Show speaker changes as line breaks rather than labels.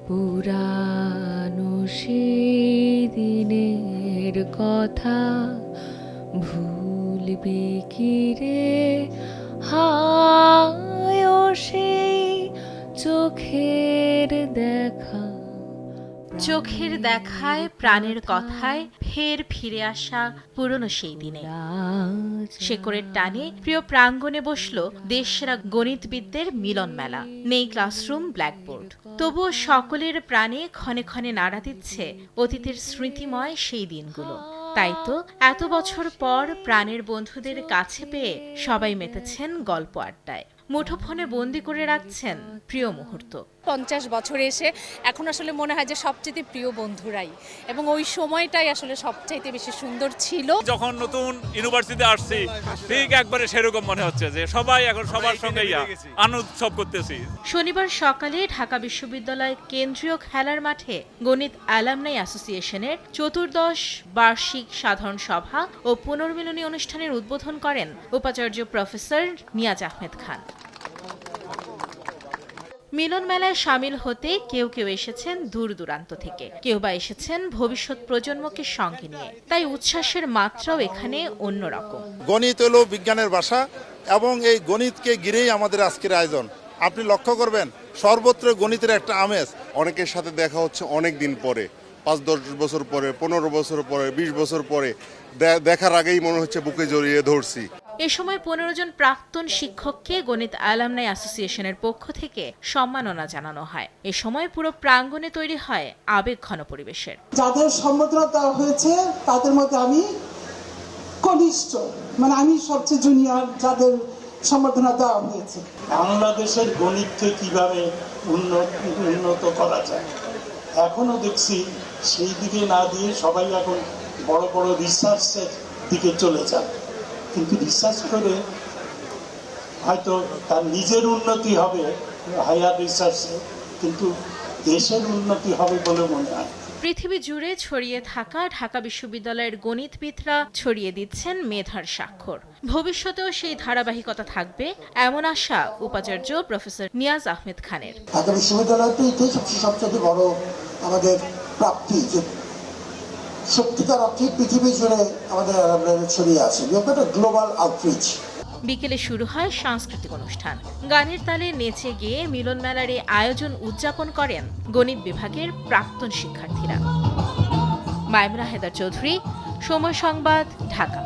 পুরানো সেই দিনের কথা ভুলবি কি রে, হায় ও সেই চোখের দেখা।
চোখের দেখায় প্রাণের কথায় ফের ফিরে আসা পুরনো সেই দিনে শেকড়ের টানে প্রিয় প্রাঙ্গণে বসল দেশসেরা গণিতবিদদের মিলন মেলা। নেই ক্লাসরুম, ব্ল্যাকবোর্ড, তবুও সকলের প্রাণে ক্ষণে ক্ষণে নাড়া দিচ্ছে অতীতের স্মৃতিময় সেই দিনগুলো। তাই তো এত বছর পর প্রাণের বন্ধুদের কাছে পেয়ে সবাই মেতেছেন গল্প আড্ডায়, মুঠোফোনে বন্দি করে রাখছেন প্রিয় মুহূর্ত।
50 বছর এসে এখন আসলে মনে হয় যে সবচেয়ে প্রিয় বন্ধুরাই, এবং ওই সময়টাই আসলে সবচাইতে বেশি সুন্দর ছিল।
যখন নতুন ইউনিভার্সিটিতে আসছি ঠিক একবারে সেরকম মনে হচ্ছে যে সবাই এখন সবার সঙ্গে আনন্দ উৎসব করতেছি।
শনিবার সকালে ঢাকা বিশ্ববিদ্যালয় কেন্দ্রীয় খেলার মাঠে গণিত অ্যালামনাই অ্যাসোসিয়েশনের 14th বার্ষিক সাধারণ সভা ও পুনর্মিলনী অনুষ্ঠানের উদ্বোধন করেন উপাচার্য প্রফেসর নিয়াজ আহমেদ খান। মিলন মেলায় সামিল হতে কেউ কেউ এসেছেন দূর দূরান্ত থেকে, কেউ বা এসেছেন ভবিষ্যৎ প্রজন্মকে সঙ্গে নিয়ে। তাই উচ্ছ্বাসের মাত্রাও এখানে অন্যরকম।
গণিত হলো বিজ্ঞানের ভাষা এবং এই গণিতকে ঘিরেই আমাদের আজকের আয়োজন। আপনি লক্ষ্য করবেন সর্বত্র গণিতের একটা আমেজ।
অনেকের সাথে দেখা হচ্ছে অনেক দিন পরে, 5-10 বছর পরে, 15 বছর পরে, 20 বছর পরে। দেখার আগেই মনে হচ্ছে বুকে জড়িয়ে ধরছি।
এ সময় 15 জন প্রাক্তন শিক্ষককে গণিত অ্যালামনাই অ্যাসোসিয়েশনের পক্ষ থেকে সম্মাননা জানানো হয়। এ সময় পুরো প্রাঙ্গণে তৈরি হয় আবেগঘন পরিবেশের।
যাদের সম্বোধনা দেওয়া হয়েছে তাদের মধ্যে আমি কনিষ্ঠ, মানে আমি সবচেয়ে জুনিয়র যাদের সম্বোধনা দেওয়া হয়েছে।
বাংলাদেশের গণিতকে কিভাবে উন্নত করা যায় এখনো দেখছি সেই দিকে না দিয়ে সবাই এখন বড় বড় রিসার্চের দিকে চলে যায়। কিন্তু রিসার্চ করে হয়তো তার নিজের উন্নতি হবে হায়ার রিসার্চে, কিন্তু দেশের উন্নতি হবে বলে মনে হয়।
পৃথিবী জুড়ে ছড়িয়ে থাকা ঢাকা বিশ্ববিদ্যালয়ের গণিতবিদরা ছড়িয়ে দিচ্ছেন মেধার স্বাক্ষর। ভবিষ্যতেও সেই ধারাবাহিকতা থাকবে এমন আশা উপাচার্য প্রফেসর নিয়াজ আহমেদ খানের।
ঢাকা বিশ্ববিদ্যালয়তে এটাই সবচেয়ে বড় আমাদের প্রাপ্তি যে সত্যিকার অর্থে পৃথিবী জুড়ে আমাদের ছড়িয়ে আছে। Global outreach.
বিকেলে শুরু হয় সাংস্কৃতিক অনুষ্ঠান। গানের তালে নেচে গেয়ে মিলন মেলার এই আয়োজন উদযাপন করেন গণিত বিভাগের প্রাক্তন শিক্ষার্থীরা। মাইমুনা হেদার চৌধুরী, সময় সংবাদ, ঢাকা।